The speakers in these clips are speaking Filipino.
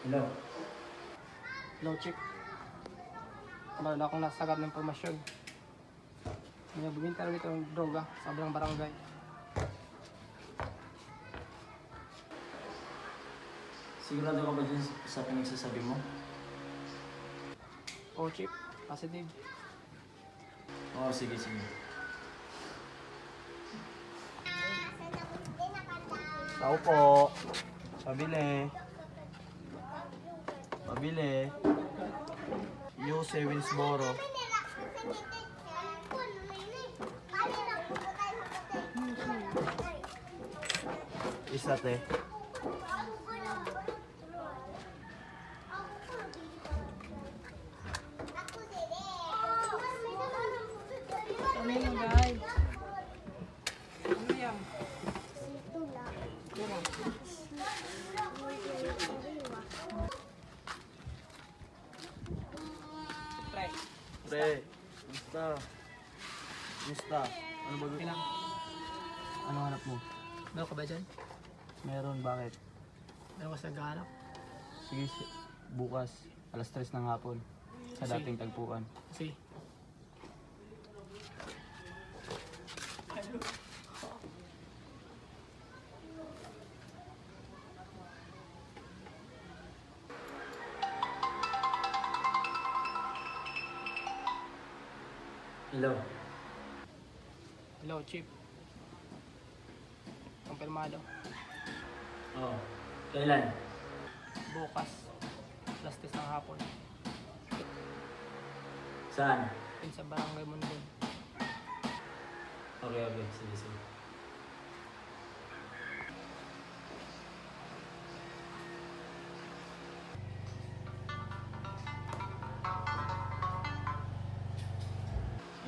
Hello. Hello, Chief. Kabalo akong nasagap ng impormasyon. May bumintero dito ng droga sa kabilang barangay. Sigurado ka ba dyan sa pinagsasabi mo? Oo, Chief. Positive. Oo, sige. Tao po. Pabili. Yuse Winsboro. Isa te. Ano yun, guys? Ano yan? Pre. Musta? Ano ba? Pinang. Ano hanap mo? Meron ka ba dyan? Meron, bakit? Meron ka sa gahanap? Sige, bukas. Alas 3 ng hapon. Sa Sige. dating tagpuan. Sige. Hello. Hello, Chief. Kumpirmado. Oo. Kailan? Bukas. Alas 10 ng hapon. Saan? Yun sa barangay Mundon. Okay. Sige.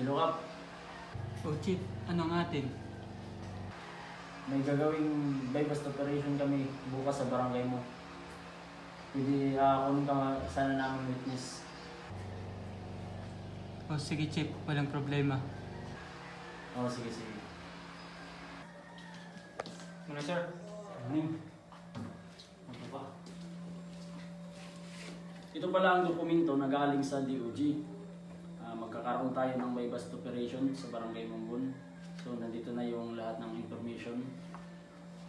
Hello, Kap. Oh, Chief, ano ang atin? May gagawing bypass operation kami bukas sa barangay mo. Pwede kunin ka sana namin witness. Oh, sige, Chief, walang problema. Oo, sige. Muna, sir. Morning. Ano pa? Ito pala ang dokumento na galing sa DOG. Magkakaroon tayo ng bypass operation sa Barangay Mambon. So nandito na yung lahat ng information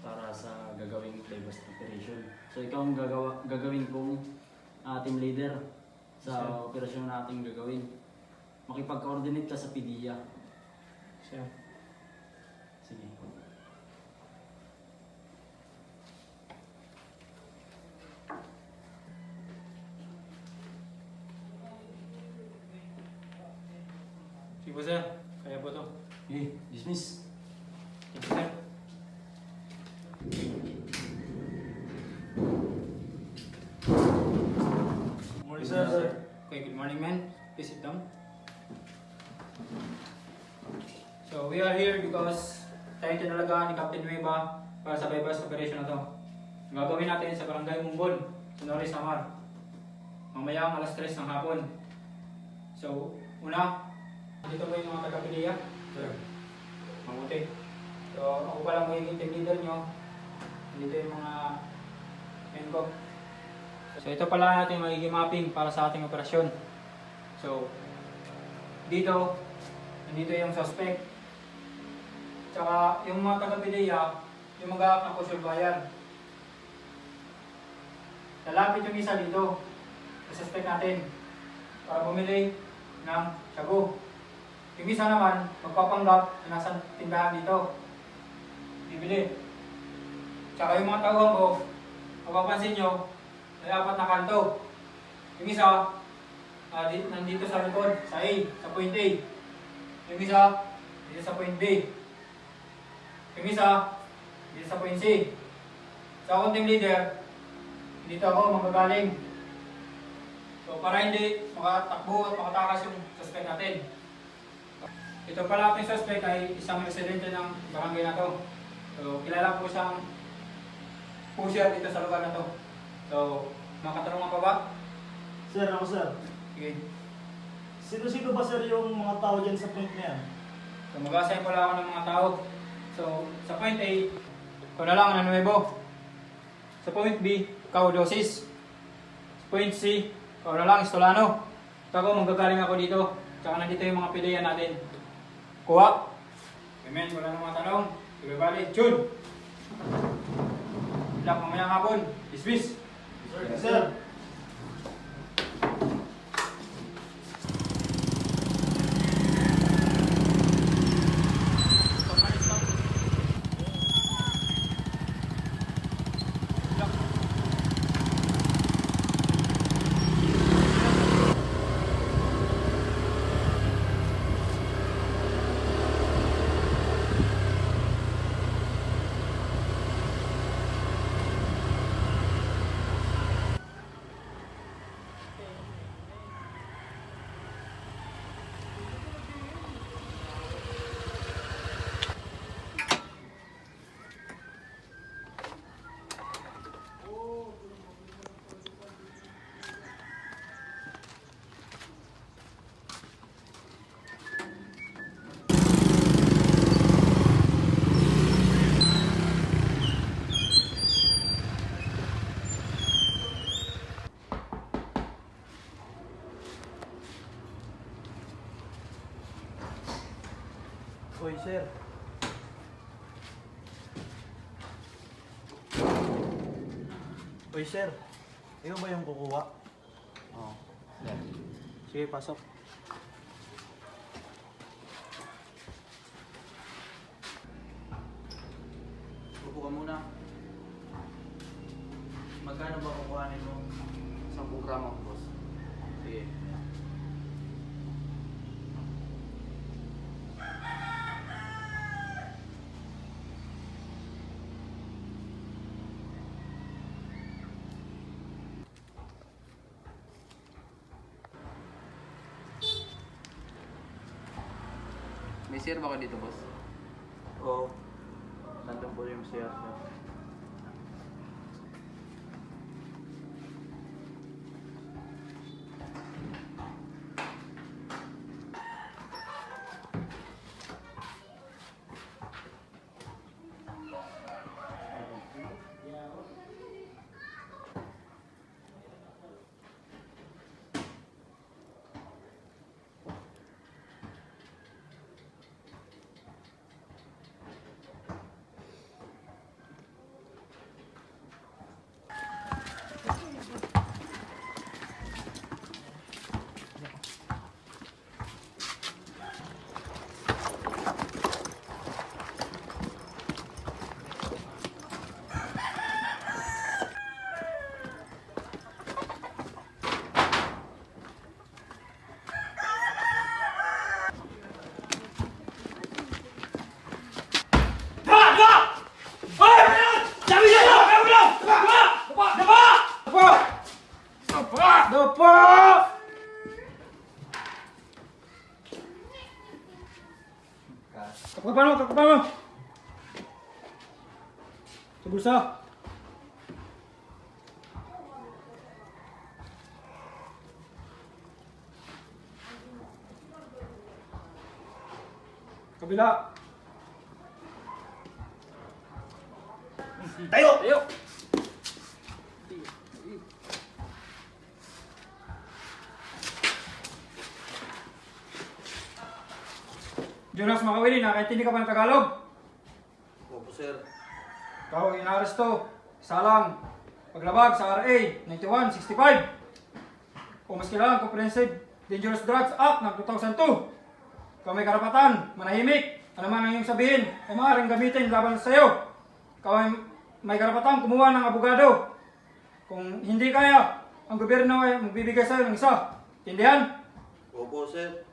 para sa gagawing bypass operation. So ikaw ang gagawin kong team leader sa operasyon na ating gagawin. Makipag-coordinate ka sa PDEA. Sir. Sige. Sige po, sir. Kaya po to. Dismiss. Thank you, sir. Good morning, sir. Okay, good morning, man. Please sit down. So, we are here because tayo tinalagaan ni Captain Nueva para sa bypass operation na to. Ang gagawin natin sa Barangay Mumbon, sa Norris Samar. Mamayang alas 3 ng hapon. So, una, dito po yung mga taga-PDEA. Sir. Mabuti. So, ako palang magiging team leader nyo. Dito yung mga men ko. So, ito pala natin magiging mapping para sa ating operasyon. So, nandito yung suspect. Tsaka, yung mga taga-PDEA, yung mag-aak ng kusulbayan. Lalapit yung isa dito, sa suspect natin, para bumili ng shabu. Yung isa naman, magpapanggap na nasa tindahan dito. Bibili. Tsaka yung mga tauhan ko, mapapansin nyo, may 4 na kanto. Yung isa, nandito sa likod, sa A, sa point A. Yung isa, dito sa point B. Yung isa, dito sa point C. Sa akong team leader, dito ako magagaling. So para hindi makatakbo at makatakas yung suspect natin. Ito pala ating suspect ay isang residente ng barangay na to. So kilala po siyang pusher dito sa lugar na to. So makatanungan pa ba? Sir, ako sir. Sige. Sino-sino ba sir yung mga tao dyan sa point na yan? So mag-assign pala ako ng mga tao. So sa point A, ikaw na lang na nuevo. Sa point B, ikaw dosis. Point C, ikaw na lang, Estolano. Ako, manggagaling ako dito. Tsaka nandito yung mga pilayan natin. Kuha. Amen, wala nang mga tanong. Everybody, tune. Lock mamayang hapon. Dismiss. Yes, sir. Uy, sir. Uy, sir. Ikaw ba yung kukuha? Oo. Sige, pasok. Upo ka muna. Magkano ba kukuhanin mo? 10 gramo, boss. Sige. May sir ba ka dito, boss? Oo. Nandun po yung CR, sir. Kapag sa bulsa. Kabila. Tayo! Tayo! Jonas Makawili, nakaintindi ka ba ng Tagalog? Opo, sir. Ikaw inaaresto, salang, paglabag sa RA 9165 o mas kilalang Comprehensive Dangerous Drugs Act ng 2002. Ikaw may karapatan, manahimik, ano man ang iyong sabihin ay maaaring gamitin laban sa iyo. Ikaw ay may karapatan kumuha ng abogado. Kung hindi kaya, ang gobyerno ay magbibigay sa iyo ng isa. Tindihan? Opo, sir.